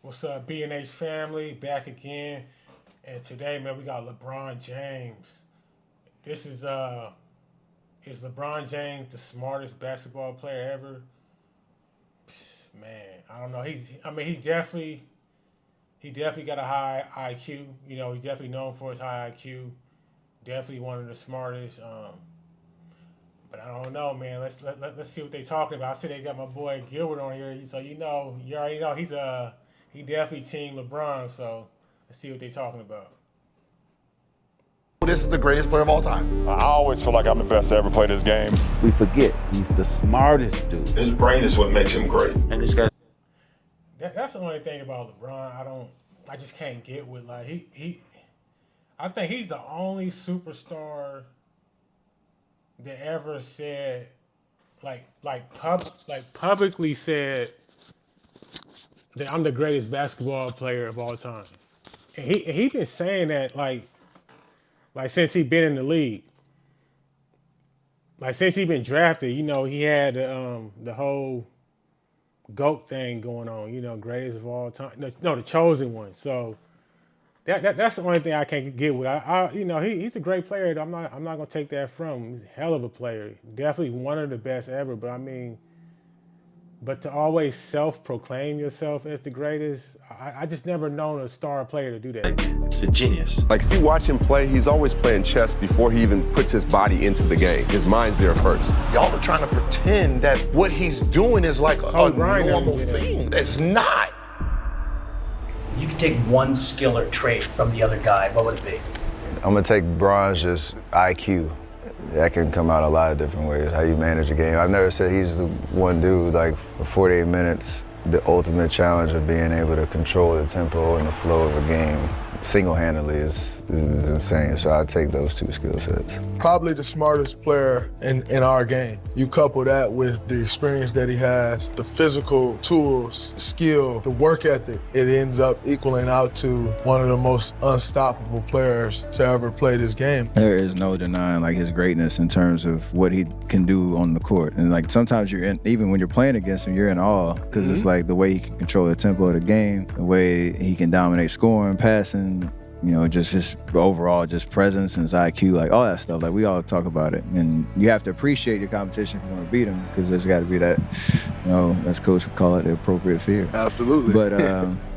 What's up, B.N.H family? Back again. And today, man, we got LeBron James. This is LeBron James the smartest basketball player ever? Man, I don't know. He definitely got a high IQ. You know, he's definitely known for his high IQ. Definitely one of the smartest. But I don't know, man. Let's see what they talking about. I see they got my boy Gilbert on here, so you already know he definitely team LeBron. So let's see what they talking about. This is the greatest player of all time. I always feel like I'm the best to ever play this game. We forget he's the smartest dude. His brain is what makes him great. And this guy. That's the only thing about LeBron. I just can't get with I think he's the only superstar that ever said publicly said that I'm the greatest basketball player of all time. And he been saying that like since he been in the league. Like since he been drafted, he had the whole GOAT thing going on, greatest of all time. No, the chosen one. So that's the only thing I can't get with. He's a great player. I'm not gonna take that from him. He's a hell of a player. Definitely one of the best ever. But to always self-proclaim yourself as the greatest, I just never known a star player to do that. He's a genius. Like, if you watch him play, he's always playing chess before he even puts his body into the game. His mind's there first. Y'all are trying to pretend that what he's doing is like a normal thing. It's not. You could take one skill or trait from the other guy, what would it be? I'm gonna take Bron's just IQ. That can come out a lot of different ways, how you manage a game. I've never said he's the one dude, like for 48 minutes, the ultimate challenge of being able to control the tempo and the flow of a game single-handedly is insane. So I'd take those two skill sets. Probably the smartest player in our game. You couple that with the experience that he has, the physical tools, skill, the work ethic, it ends up equaling out to one of the most unstoppable players to ever play this game. There is no denying like his greatness in terms of what he can do on the court. And like sometimes even when you're playing against him, you're in awe because it's like the way he can control the tempo of the game, the way he can dominate scoring, passing, just his overall just presence and his IQ, like all that stuff. Like we all talk about it, and you have to appreciate your competition if you want to beat him, because there's got to be that, as coach would call it, the appropriate fear. Absolutely. But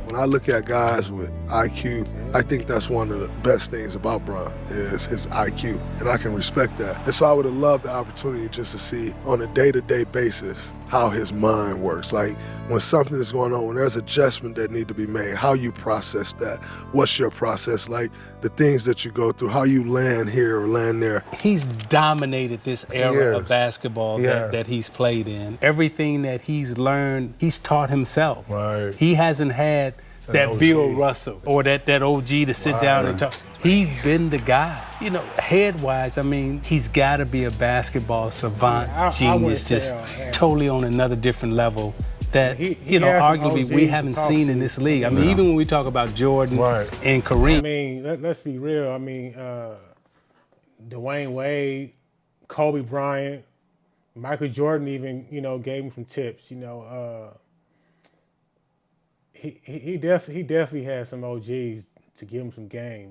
when I look at guys with IQ, I think that's one of the best things about Bron is his IQ, and I can respect that. And so I would have loved the opportunity just to see on a day-to-day basis how his mind works. Like when something is going on, when there's adjustment that need to be made, how you process that. What's your process like? The things that you go through, how you land here or land there. He's dominated this era of basketball that he's played in. Everything that he's learned, he's taught himself. Right. He hasn't had that Bill Russell or that OG to sit down and talk. He's been the guy. Head-wise, he's got to be a basketball savant, genius, just totally on another different level that, arguably we haven't seen in this league. Even when we talk about Jordan and Kareem. Let's be real. Dwayne Wade, Kobe Bryant, Michael Jordan even, gave him some tips, He definitely had some OGs to give him some game,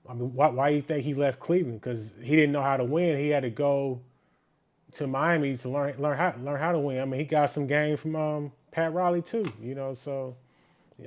why do you think he left Cleveland? Because he didn't know how to win. He had to go to Miami to learn how to win. He got some game from Pat Riley too, So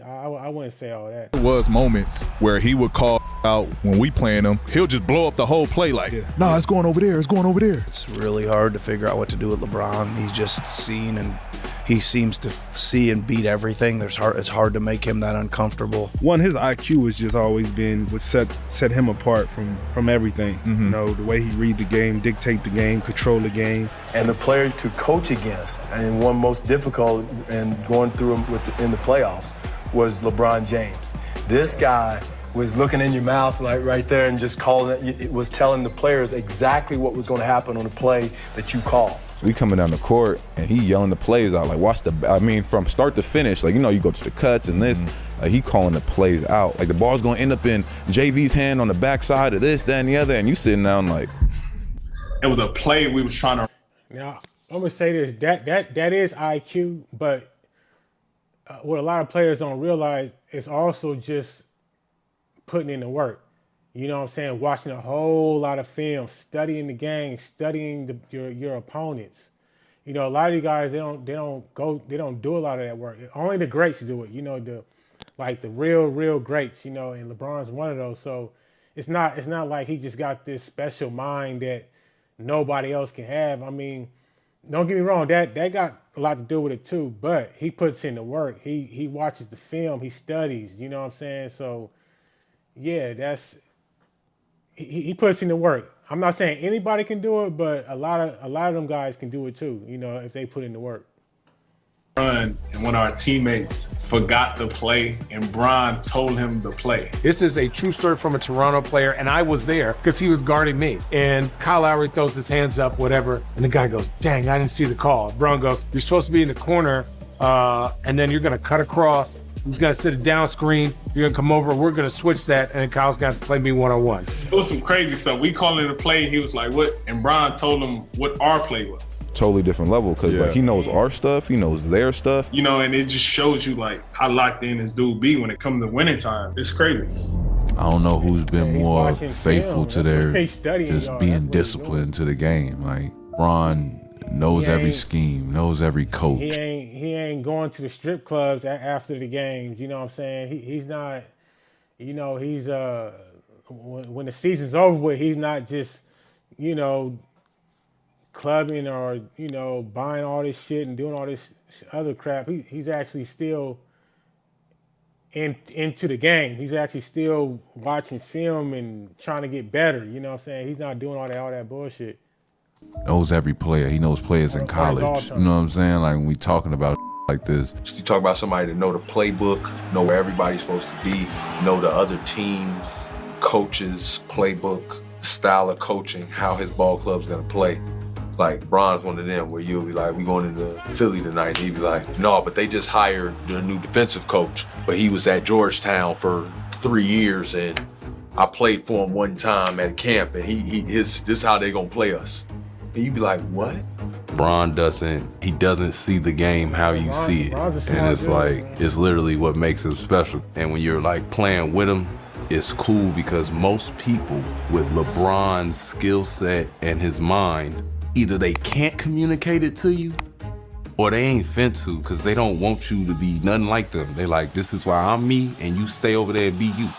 I wouldn't say all that. There was moments where he would call out when we playing him. He'll just blow up the whole play no, it's going over there. It's going over there. It's really hard to figure out what to do with LeBron. He's just seen, and he seems to see and beat everything. It's hard to make him that uncomfortable. His IQ has just always been what set him apart from everything. The way he read the game, dictate the game, control the game. And the player to coach against, and one most difficult and going through him in the playoffs, was LeBron James. This guy was looking in your mouth like right there and just was telling the players exactly what was going to happen on the play that you called. We coming down the court and he yelling the plays out, like watch from start to finish, like you go to the cuts and this, he calling the plays out. Like the ball's gonna end up in JV's hand on the backside of this, that, and the other, and you sitting down like. It was a play we was trying to. Now I'm gonna say this, that is IQ, but what a lot of players don't realize is also just putting in the work. You know what I'm saying? Watching a whole lot of film, studying the game, studying your opponents. You know, a lot of you guys they don't do a lot of that work. Only the greats do it. You know, the real greats. You know, and LeBron's one of those. So it's not like he just got this special mind that nobody else can have. I mean, don't get me wrong, that got a lot to do with it too. But he puts in the work. He watches the film. He studies. You know what I'm saying? So yeah, he puts in the work. I'm not saying anybody can do it, but a lot of them guys can do it too, you know, if they put in the work. And one of our teammates forgot the play, and Bron told him the play. This is a true story from a Toronto player, and I was there because he was guarding me. And Kyle Lowry throws his hands up, whatever, and the guy goes, dang, I didn't see the call. Bron goes, you're supposed to be in the corner, and then you're going to cut across. He's gonna sit it down screen. You're gonna come over. We're gonna switch that, and then Kyle's gonna have to play me one-on-one. It was some crazy stuff. We called it a play. He was like, "What?" And Bron told him what our play was. Totally different level because like he knows our stuff, he knows their stuff. You know, and it just shows you like how locked in this dude be when it comes to winning time. It's crazy. I don't know who's been more faithful to their just being disciplined to the game. Like Bron knows every scheme, knows every coach. He ain't going to the strip clubs after the games. You know what I'm saying? He's not. You know, he's when the season's over with, he's not just, you know, clubbing or, you know, buying all this shit and doing all this other crap. He's actually still into the game. He's actually still watching film and trying to get better. You know what I'm saying? He's not doing all that bullshit. Knows every player. He knows players in college. You know what I'm saying? Like when we talking about like this. You talk about somebody that know the playbook, know where everybody's supposed to be, know the other teams, coaches, playbook, style of coaching, how his ball club's gonna play. Like Bron's one of them where you'll be like, we going into Philly tonight. He'd be like, no, but they just hired their new defensive coach. But he was at Georgetown for 3 years and I played for him one time at camp and this is how they gonna play us. And you'd be like, what? Bron doesn't see the game how you see it. And it's like, it's literally what makes him special. And when you're like playing with him, it's cool because most people with LeBron's skill set and his mind, either they can't communicate it to you or they ain't fin to because they don't want you to be nothing like them. They like, this is why I'm me and you stay over there and be you.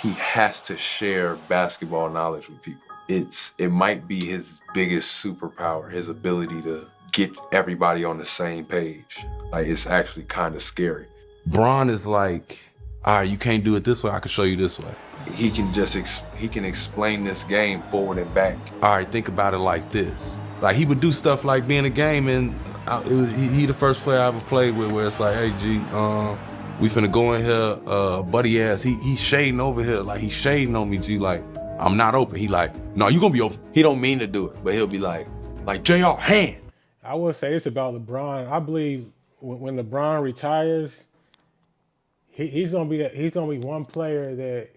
He has to share basketball knowledge with people. It might be his biggest superpower, his ability to get everybody on the same page. Like, it's actually kind of scary. Bron is like, all right, you can't do it this way, I can show you this way. He can explain this game forward and back. All right, think about it like this. Like, he would do stuff like be in a game and he the first player I ever played with where it's like, hey, G, we finna go in here, buddy ass, he's shading over here, like he's shading on me, G, like, I'm not open. He like, no, you gonna be open. He don't mean to do it, but he'll be like JR, hand. I will say this about LeBron. I believe when LeBron retires, he's gonna be one player that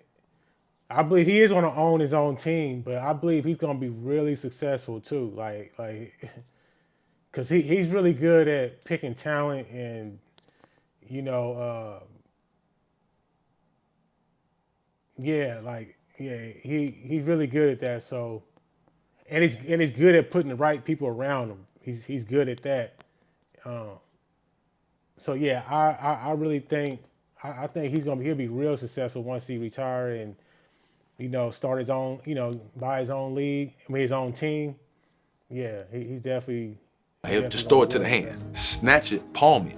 I believe he is gonna own his own team, but I believe he's gonna be really successful too. Like, cause he's really good at picking talent and, you know, he's really good at that. So, and he's good at putting the right people around him. He's good at that. So yeah, I really think I think he'll be real successful once he retire and, you know, start his own, you know, buy his own league, his own team. Yeah, he's definitely. He'll just throw it to the hand, snatch it, palm it.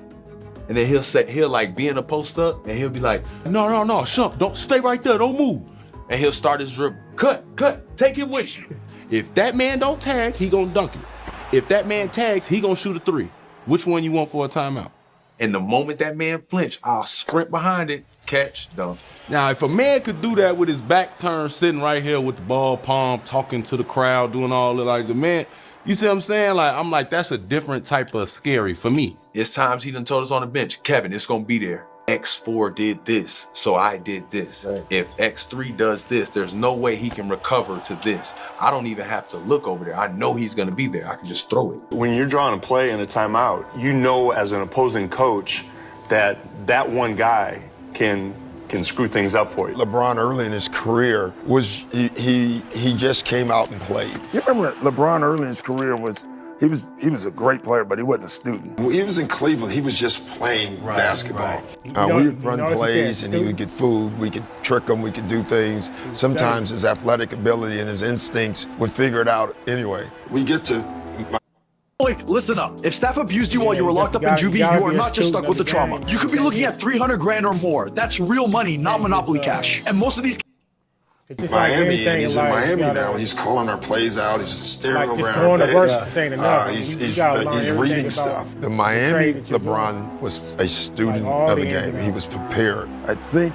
And then he'll like be in a post up and he'll be like, no, Shump, don't stay right there, don't move. And he'll start his dribble. Cut, take him with you. If that man don't tag, he gonna dunk it. If that man tags, he gonna shoot a 3. Which one you want for a timeout? And the moment that man flinch, I'll sprint behind it, catch, dunk. Now, if a man could do that with his back turned, sitting right here with the ball palm, talking to the crowd, doing all that, like the man, you see what I'm saying? Like, I'm like, that's a different type of scary for me. It's times he done told us on the bench, Kevin, it's gonna be there. X4 did this, so I did this. Right. If X3 does this, there's no way he can recover to this. I don't even have to look over there. I know he's gonna be there. I can just throw it. When you're drawing a play in a timeout, you know as an opposing coach that one guy can screw things up for you. LeBron early in his career was he just came out and played. You remember LeBron early in his career he was a great player, but he wasn't a student. When he was in Cleveland, he was just playing basketball. We would run plays and he would get food. We could trick him. We could do things. Sometimes his athletic ability and his instincts would figure it out anyway. We get to Listen up. If staff abused you while you were locked up in juvie, you are not just stuck with the trauma. You could be looking at 300 grand or more. That's real money, not Monopoly cash. And most of these Miami, and he's in Miami now. He's calling our plays out. He's staring around. He's reading stuff. The Miami LeBron was a student of the game. He was prepared. I think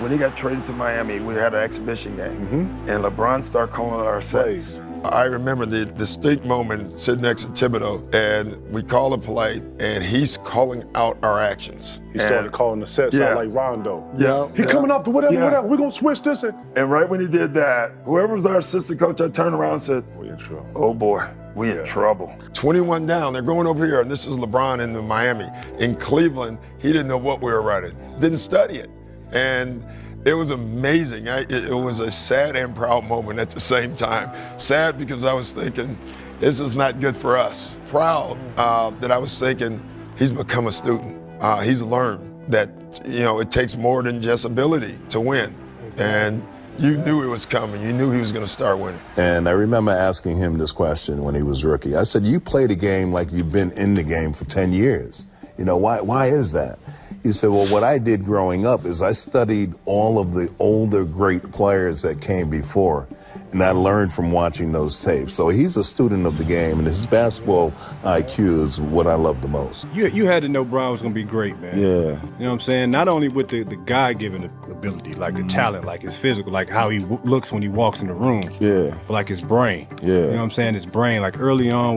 when he got traded to Miami, we had an exhibition game, and LeBron started calling our sets. I remember the distinct moment sitting next to Thibodeau, and we call a play, and he's calling out our actions. He started calling the sets out like Rondo. Yeah. He coming off to whatever, we're going to switch this. And right when he did that, whoever was our assistant coach, I turned around and said, "We in trouble. Oh boy, we in trouble." 21 down, they're going over here, and this is LeBron in Miami. In Cleveland, he didn't know what we were running, didn't study it. And it was amazing. It was a sad and proud moment at the same time. Sad because I was thinking, this is not good for us. Proud that I was thinking, he's become a student. He's learned that, it takes more than just ability to win. And you knew it was coming. You knew he was going to start winning. And I remember asking him this question when he was rookie. I said, you played a game like you've been in the game for 10 years. Why is that? He said, well, what I did growing up is I studied all of the older great players that came before, and I learned from watching those tapes. So he's a student of the game, and his basketball IQ is what I love the most. You had to know Bron was going to be great, man. Yeah. You know what I'm saying? Not only with the God-given ability, like the talent, like his physical, like how he looks when he walks in the room. Yeah. But like his brain. Yeah. You know what I'm saying? His brain. Like early on,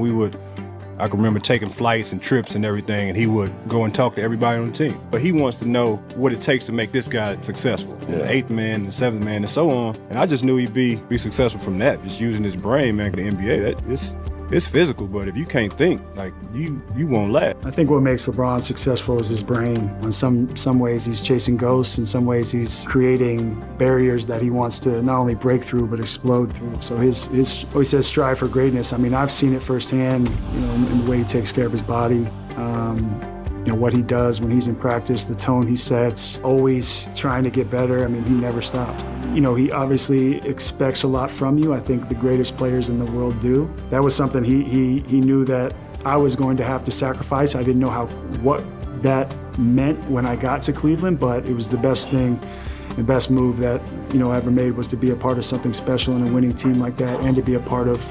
I can remember taking flights and trips and everything, and he would go and talk to everybody on the team. But he wants to know what it takes to make this guy successful. Yeah. The 8th man, the 7th man, and so on. And I just knew he'd be successful from that, just using his brain, man, for the NBA. It's physical, but if you can't think, like, you won't last. I think what makes LeBron successful is his brain. In some ways, he's chasing ghosts. In some ways, he's creating barriers that he wants to not only break through, but explode through. So he says strive for greatness. I mean, I've seen it firsthand, in the way he takes care of his body. What he does when he's in practice, the tone he sets, always trying to get better. I mean, he never stops. He obviously expects a lot from you. I think the greatest players in the world do. That was something he knew that I was going to have to sacrifice. I didn't know what that meant when I got to Cleveland, but it was the best thing, the best move that I ever made was to be a part of something special in a winning team like that, and to be a part of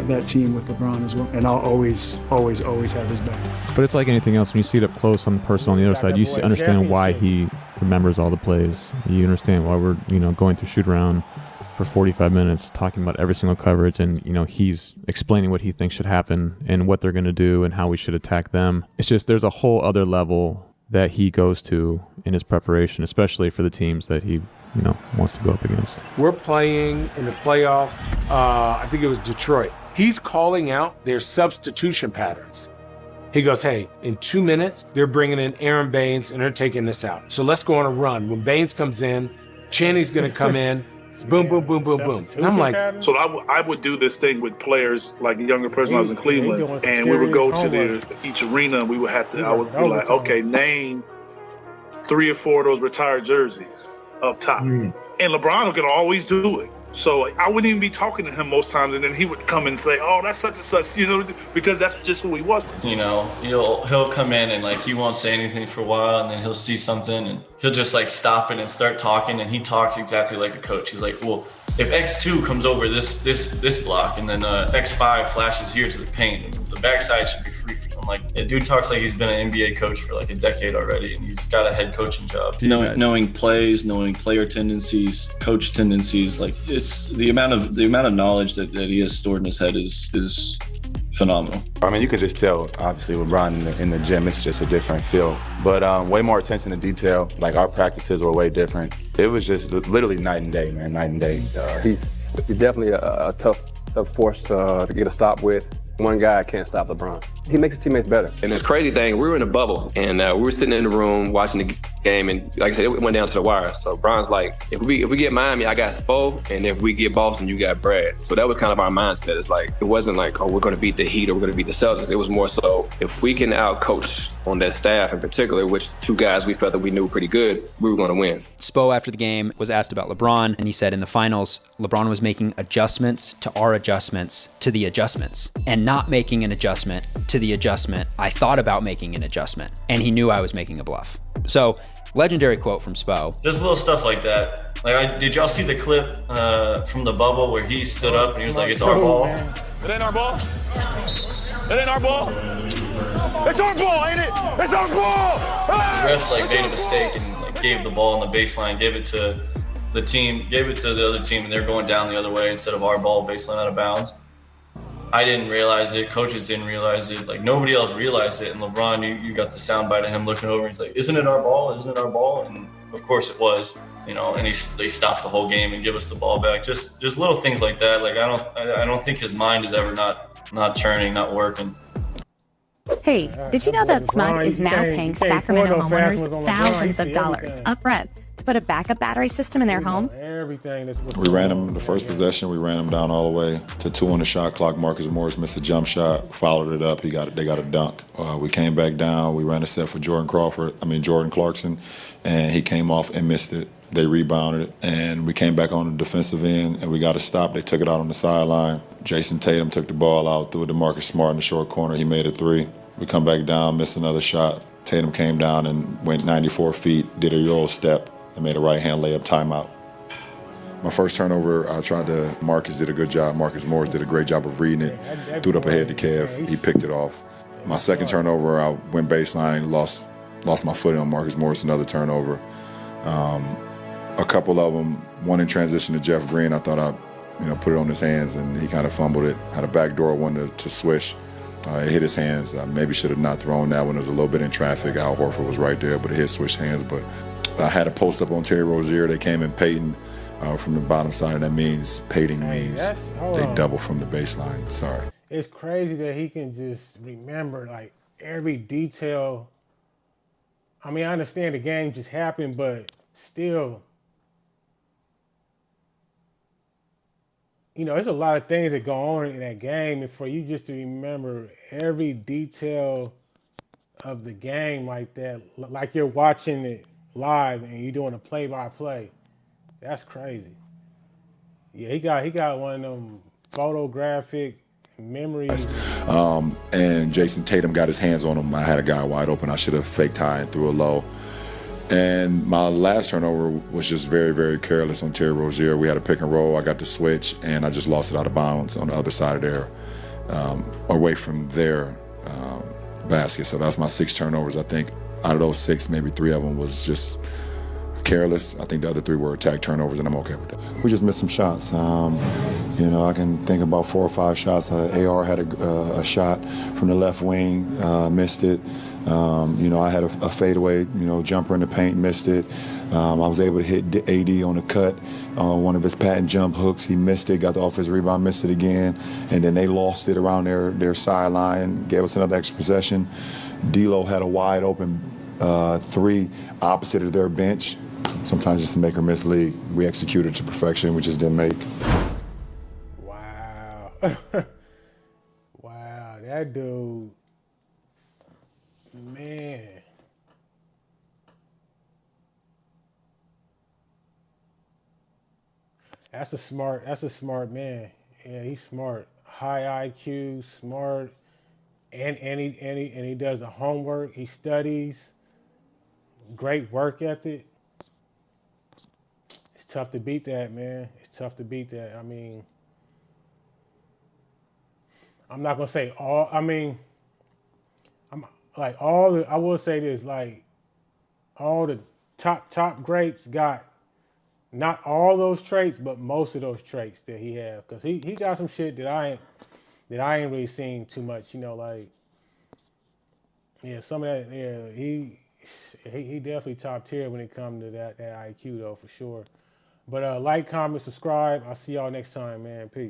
that team with LeBron as well. And I'll always, always, always have his back. But it's like anything else. When you see it up close on the person on the other side, you understand why he remembers all the plays. You understand why we're going through shoot around for 45 minutes talking about every single coverage, and he's explaining what he thinks should happen and what they're going to do and how we should attack them. It's just there's a whole other level that he goes to in his preparation, especially for the teams that he wants to go up against. We're playing in the playoffs. I think it was Detroit. He's calling out their substitution patterns. He goes, hey, in 2 minutes, they're bringing in Aaron Baines and they're taking this out. So let's go on a run. When Baines comes in, Channing's going to come in. Boom, boom, boom, boom, boom. And I'm like, so I would do this thing with players, like a younger person. I was in Cleveland, and we would go to each arena, and I would be like, okay, name 3 or 4 of those retired jerseys up top. And LeBron could always do it. So I wouldn't even be talking to him most times, and then he would come and say, oh, that's such and such, because that's just who he was. He'll come in and he won't say anything for a while, and then he'll see something and he'll just stop it and start talking, and he talks exactly like a coach. He's like, well, if X2 comes over this block and then X5 flashes here to the paint, the backside should be free. I'm like, the dude talks like he's been an NBA coach for a decade already, and he's got a head coaching job. Knowing plays, knowing player tendencies, coach tendencies, it's the amount of knowledge that he has stored in his head is phenomenal. I mean, you can just tell, obviously, LeBron in the gym, it's just a different feel. But way more attention to detail. Our practices were way different. It was just literally night and day, man, night and day. He's definitely a tough force to get a stop with. One guy can't stop LeBron. He makes his teammates better. And this crazy thing, we were in a bubble, and we were sitting in the room watching the game, and like I said, it went down to the wire. So Bron's like, if we get Miami, I got Spo, and if we get Boston, you got Brad. So that was kind of our mindset. It's like, it wasn't like, oh, we're going to beat the Heat or we're going to beat the Celtics. It was more so, if we can out-coach on that staff in particular, which two guys we felt that we knew pretty good, we were going to win. Spo, after the game, was asked about LeBron, and he said in the finals, LeBron was making adjustments to our adjustments to the adjustments, and not making an adjustment to the adjustment. I thought about making an adjustment, and he knew I was making a bluff. So, legendary quote from Spo. There's little stuff like that. Like, did y'all see the clip from the bubble where he stood up and he was like, "It's our ball." It ain't our ball. It ain't our ball. It's our ball, ain't it? It's our ball. The refs like made a mistake and like gave the ball on the baseline, gave it to the team, gave it to the other team, and they're going down the other way instead of our ball baseline out of bounds. I didn't realize it. Coaches didn't realize it. Like, nobody else realized it. And LeBron, you got the soundbite of him looking over. And he's like, "Isn't it our ball? Isn't it our ball?" And of course it was. You know. And they stopped the whole game and give us the ball back. Just little things like that. Like, I don't think his mind is ever not churning, not working. Hey, did you know that Smug is now paying Sacramento homeowners thousands of dollars upfront to put a backup battery system in their home? We ran him the first possession. We ran him down all the way to 2 on the shot clock. Marcus Morris missed a jump shot, followed it up. They got a dunk. We came back down. We ran a set for Jordan Clarkson, and he came off and missed it. They rebounded it, and we came back on the defensive end, and we got a stop. They took it out on the sideline. Jason Tatum took the ball out, threw it to Marcus Smart in the short corner. He made a 3. We come back down, missed another shot. Tatum came down and went 94 feet, did a Euro step, and made a right-hand layup timeout. My first turnover, Marcus did a good job. Marcus Morris did a great job of reading it, threw it up ahead to Kev. He picked it off. My second turnover, I went baseline, lost my footing on Marcus Morris, another turnover. A couple of them, one in transition to Jeff Green, I thought I put it on his hands, and he kind of fumbled it. Had a backdoor one to swish. It hit his hands. I maybe should have not thrown that one. It was a little bit in traffic. Al Horford was right there, but it hit Swish hands. But I had a post up on Terry Rozier. They came in Peyton from the bottom side, and that means Peyton means they double from the baseline. Sorry. It's crazy that he can just remember like every detail. I mean, I understand the game just happened, but still, there's a lot of things that go on in that game, and for you just to remember every detail of the game like that, like you're watching it live and you're doing a play-by-play, that's crazy. Yeah, he got one of them photographic memories. And Jason Tatum got his hands on him. I had a guy wide open. I should have faked high and threw a low. And my last turnover was just very, very careless on Terry Rozier. We had a pick and roll. I got the switch, and I just lost it out of bounds on the other side of their, away from their basket. So that's my 6 turnovers. I think out of those 6, maybe 3 of them was just careless. I think the other 3 were attack turnovers, and I'm okay with that. We just missed some shots. I can think about 4 or 5 shots. AR had a shot from the left wing, missed it. I had a fadeaway, jumper in the paint, missed it. I was able to hit AD on the cut, one of his patent jump hooks. He missed it, got the offensive rebound, missed it again. And then they lost it around their sideline, gave us another extra possession. D'Lo had a wide open 3 opposite of their bench. Sometimes just a make or miss league. We executed to perfection, we just didn't make. Wow. Wow, that dude. Man. That's a smart man. Yeah, he's smart. High IQ, smart, and he does the homework. He studies. Great work ethic. It's tough to beat that, man. It's tough to beat that. I mean, I'm not gonna say all. I mean, I will say this, like, all the top greats got not all those traits, but most of those traits that he have. Cause he got some shit that I ain't really seen too much, some of that, he definitely top tier when it comes to that IQ though, for sure. But like, comment, subscribe. I'll see y'all next time, man. Peace.